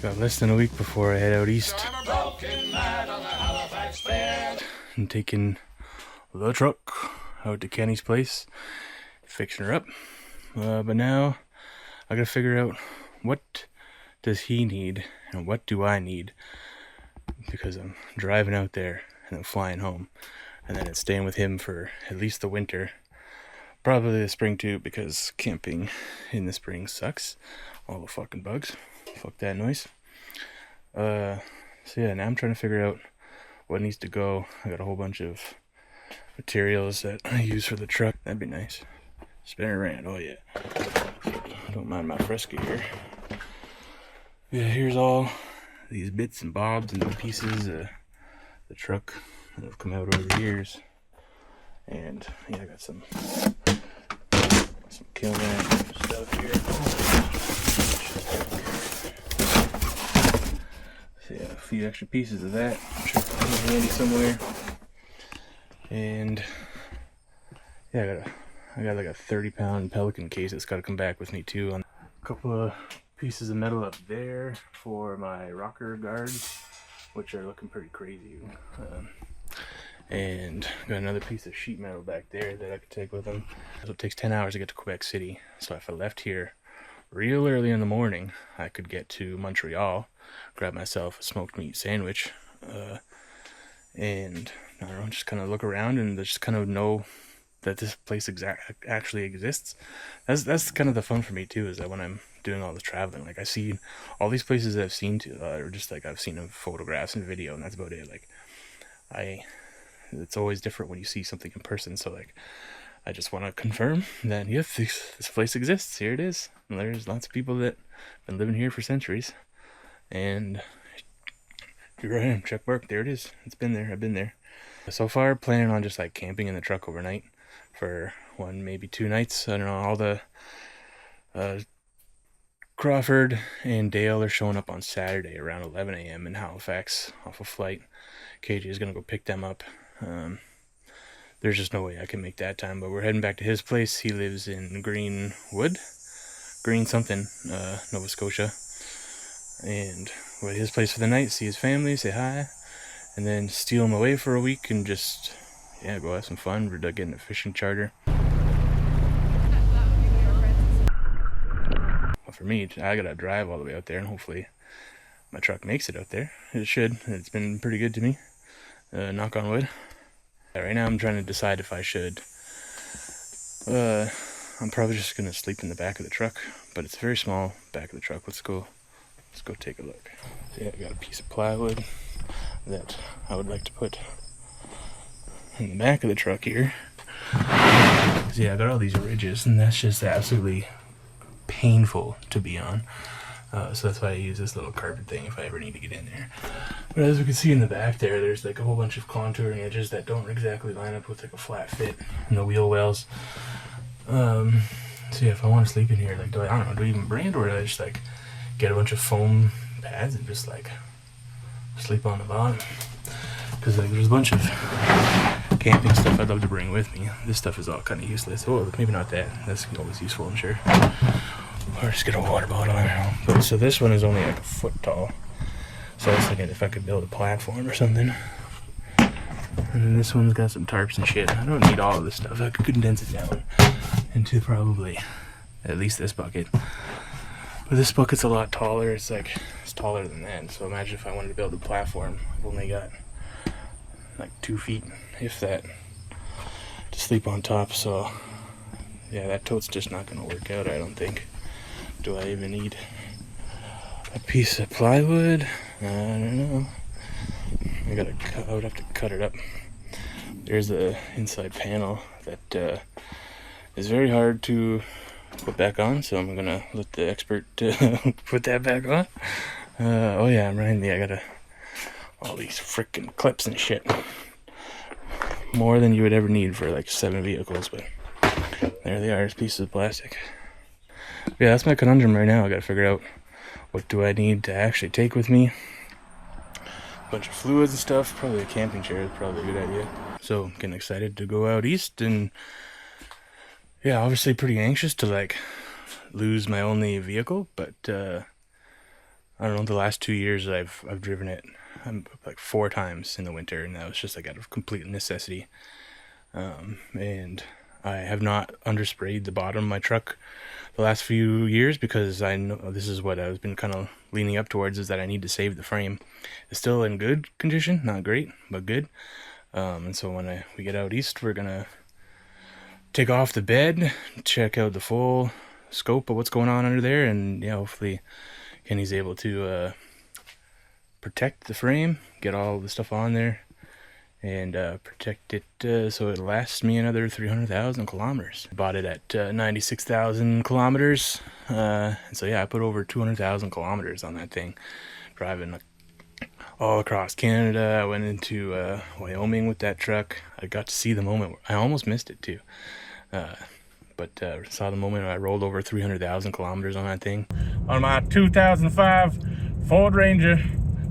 Got less than a week before I head out east. I'm taking the truck out to Kenny's place, fixing her up. But now I gotta figure out what does he need and what do I need, because I'm driving out there and I'm flying home, and then it's staying with him for at least the winter, probably the spring too, because camping in the spring sucks. All the fucking bugs. Fuck that noise. So yeah, now I'm trying to figure out what needs to go. I got a whole bunch of materials that I use for the truck. That'd be nice. Spin it around. Oh yeah. Don't mind my fresco here. Yeah, here's all these bits and bobs and pieces of the truck that have come out over the years. And yeah, I got some Kilman stuff here. So yeah, a few extra pieces of that. I'm sure it's handy somewhere. And yeah, I got like a 30-pound Pelican case that's got to come back with me too. On a couple of pieces of metal up there for my rocker guards, which are looking pretty crazy. And got another piece of sheet metal back there that I could take with them. So it takes 10 hours to get to Quebec City. So if I left here real early in the morning, I could get to Montreal, grab myself a smoked meat sandwich, and I don't know, just kind of look around and just kind of know that this place actually exists. That's kind of the fun for me too, is that when I'm doing all this traveling, like I see all these places that I've seen or just like I've seen in photographs and video, and that's about it. Like it's always different when you see something in person. So like, I just want to confirm that yes, this place exists. Here it is. And there's lots of people that have been living here for centuries. And here I am. Check mark. There it is. It's been there. I've been there. So far, planning on just like camping in the truck overnight for 1, maybe 2 nights. I don't know. All the Crawford and Dale are showing up on Saturday around 11 a.m. in Halifax off a flight. KJ is gonna go pick them up. There's just no way I can make that time, but we're heading back to his place. He lives in Greenwood, Nova Scotia, and we're at his place for the night, see his family, say hi, and then steal him away for a week and just, yeah, go have some fun. We're getting a fishing charter. Well, for me, I gotta drive all the way out there, and hopefully my truck makes it out there. It should. It's been pretty good to me. Knock on wood. Right now I'm trying to decide if I should. I'm probably just gonna sleep in the back of the truck, but it's a very small back of the truck. Let's go take a look. So yeah, I got a piece of plywood that I would like to put in the back of the truck here. So yeah, I got all these ridges, and that's just absolutely painful to be on. So that's why I use this little carpet thing if I ever need to get in there. But as we can see in the back there's like a whole bunch of contouring edges that don't exactly line up with like a flat fit in the wheel wells. So yeah, if I want to sleep in here, like do I even brand, or do I just like get a bunch of foam pads and just like sleep on the bottom? Because like there's a bunch of camping stuff I'd love to bring with me. This stuff is all kind of useless. Oh, maybe not that. That's always useful, I'm sure. Or just get a water bottle. I don't know. But so this one is only like a foot tall. So I was thinking if I could build a platform or something. And then this one's got some tarps and shit. I don't need all of this stuff. I could condense it down into probably at least this bucket. But this bucket's a lot taller. It's taller than that. So imagine if I wanted to build a platform. I've only got like 2 feet, if that, to sleep on top. So yeah, that tote's just not gonna work out, I don't think. Do I even need a piece of plywood? I don't know. I would have to cut it up. There's the inside panel that is very hard to put back on, so I'm gonna let the expert put that back on. Oh yeah, remind me, I got all these freaking clips and shit. More than you would ever need for like 7 vehicles, but there they are, as pieces of plastic. Yeah, that's my conundrum right now. I gotta figure out what do I need to actually take with me. A bunch of fluids and stuff. Probably a camping chair is probably a good idea. So getting excited to go out east, and yeah, obviously pretty anxious to like lose my only vehicle, but I don't know, the last 2 years I've driven it like 4 times in the winter, and that was just like out of complete necessity. And I have not undersprayed the bottom of my truck the last few years because I know this is what I've been kind of leaning up towards, is that I need to save the frame. It's still in good condition, not great, but good. And so when we get out east, we're gonna take off the bed, check out the full scope of what's going on under there, and yeah, hopefully Kenny's able to protect the frame, get all the stuff on there, and protect it so it lasts me another 300,000 kilometers. Bought it at 96,000 kilometers, and so yeah, I put over 200,000 kilometers on that thing, driving all across Canada. I went into Wyoming with that truck. I got to see the moment. I almost missed it too, but saw the moment I rolled over 300,000 kilometers on that thing. On my 2005 Ford Ranger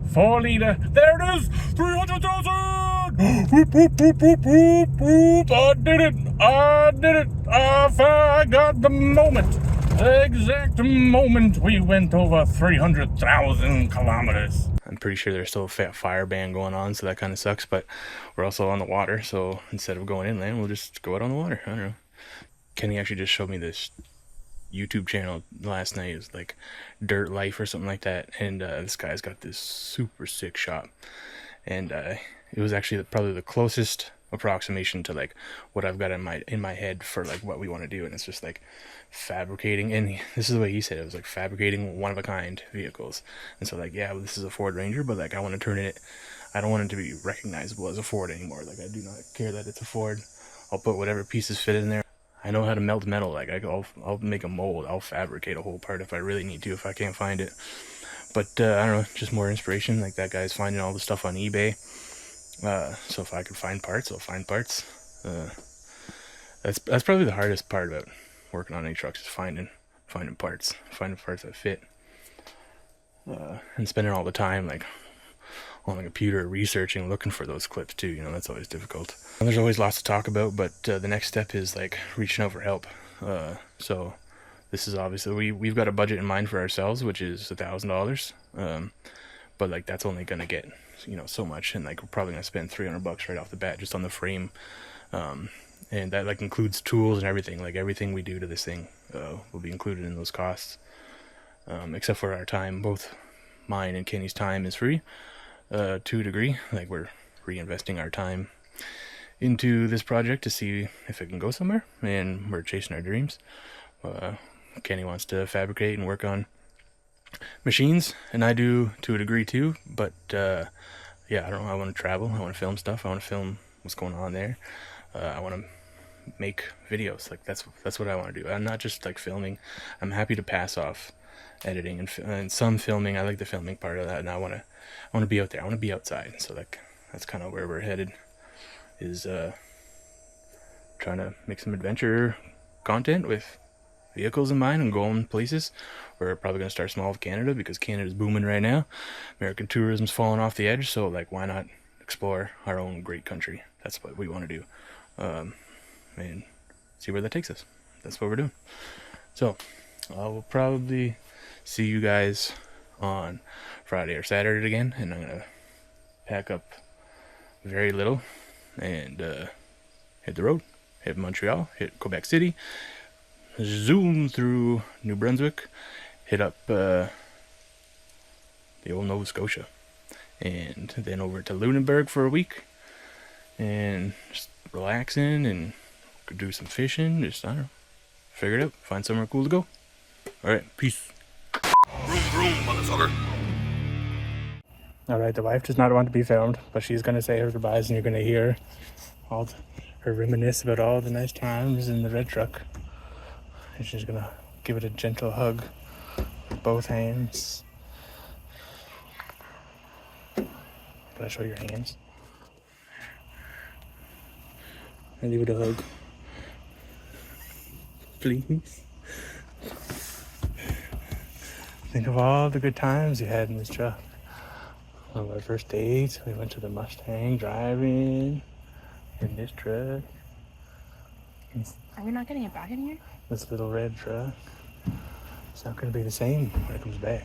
4-liter. There it is! 300,000! Whoop, whoop, whoop, whoop, whoop, whoop. I did it! I did it! I got the moment! The exact moment we went over 300,000 kilometers. I'm pretty sure there's still a fire ban going on, so that kind of sucks, but we're also on the water, so instead of going inland, we'll just go out on the water. I don't know. Kenny actually just showed me this YouTube channel last night. It was like Dirt Life or something like that, and this guy's got this super sick shop, and it was actually probably the closest approximation to like what I've got in my head for like what we want to do, and it's just like fabricating, and this is the way he said it, was like fabricating one of a kind vehicles. And so like, yeah, well, this is a Ford Ranger, but like I want to turn it, I don't want it to be recognizable as a Ford anymore. Like I do not care that it's a Ford. I'll put whatever pieces fit in there. I know how to melt metal. Like I'll make a mold. I'll fabricate a whole part if I really need to, if I can't find it. But I don't know, just more inspiration. Like that guy's finding all the stuff on eBay. So if I could find parts, I'll find parts. That's probably the hardest part about working on any trucks, is finding parts that fit. And spending all the time like on the computer researching, looking for those clips too, you know, that's always difficult. And there's always lots to talk about, but the next step is like reaching out for help. So this is obviously, we've got a budget in mind for ourselves, which is $1,000. But like that's only gonna get, you know, so much, and like we're probably gonna spend $300 right off the bat just on the frame. And that like includes tools and everything. Like everything we do to this thing will be included in those costs, except for our time. Both mine and Kenny's time is free. To a degree, like we're reinvesting our time into this project to see if it can go somewhere, and we're chasing our dreams. Kenny wants to fabricate and work on machines, and I do to a degree too, but yeah, I don't know, I want to travel, I want to film stuff, I want to film what's going on there. I want to make videos. Like that's what I want to do. I'm not just like filming. I'm happy to pass off editing and some filming. I like the filming part of that, and I want to be out there. I want to be outside. So like that's kind of where we're headed, is trying to make some adventure content with vehicles in mind and going places. We're probably going to start small with Canada, because Canada's booming right now. American tourism's falling off the edge, so like why not explore our own great country? That's what we want to do, and see where that takes us. That's what we're doing. So I will probably see you guys on Friday or Saturday again, and I'm gonna pack up very little and hit the road, hit Montreal, hit Quebec City, zoom through New Brunswick, hit up the old Nova Scotia, and then over to Lunenburg for a week, and just relaxing and do some fishing. Just, I don't know, figure it out, find somewhere cool to go. Alright, peace. Vroom, vroom, motherfucker. Alright, the wife does not want to be filmed, but she's going to say her goodbyes, and you're going to hear her reminisce about all the nice times in the red truck. And she's going to give it a gentle hug with both hands. Can I show your hands? And leave it a hug. Please. Think of all the good times you had in this truck. One of our first dates, we went to the Mustang driving in this truck. Are we not getting it back in here? This little red truck. It's not going to be the same when it comes back.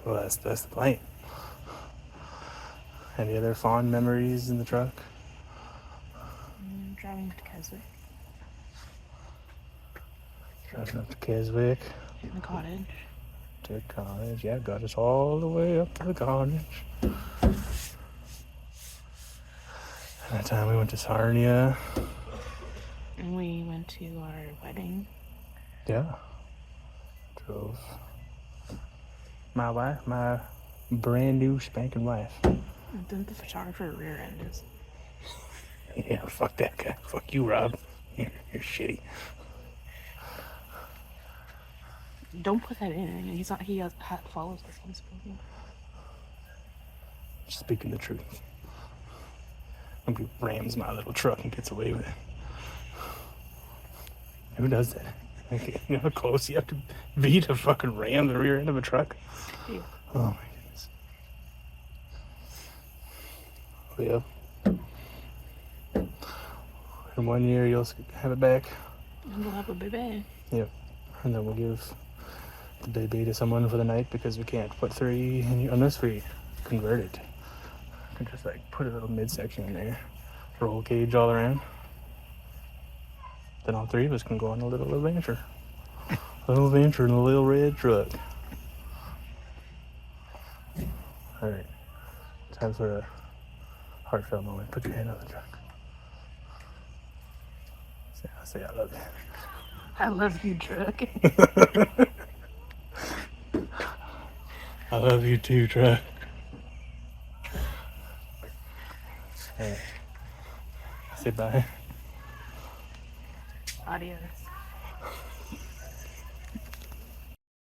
Well, that's the plan. Any other fond memories in the truck? Driving to Keswick. Driving up to Keswick, In the cottage. to college. Yeah, got us all the way up to the cottage. And that time we went to Sarnia. And we went to our wedding. Yeah. Drove my wife, my brand new spanking wife. And then the photographer rear ended us. Yeah, fuck that guy. Fuck you, Rob. You're shitty. Don't put that in. He's not. He follows us on Facebook. Speaking the truth. Nobody rams my little truck and gets away with it. Who does that? Like, you know how close you have to be to fucking ram the rear end of a truck? Yeah. Oh my goodness. Yeah. In 1 year, you'll have it back. And we'll have a baby. Yep. And then we'll give the baby to someone for the night because we can't put 3 in, unless we convert it. We can just like put a little midsection in there, roll cage all around. Then all 3 of us can go on a little adventure. A little adventure in a little red truck. Alright. Time for a heartfelt moment. Put your hand on the truck. Say I love you. I love you, truck. I love you too, truck. Alright. Say bye. Adios.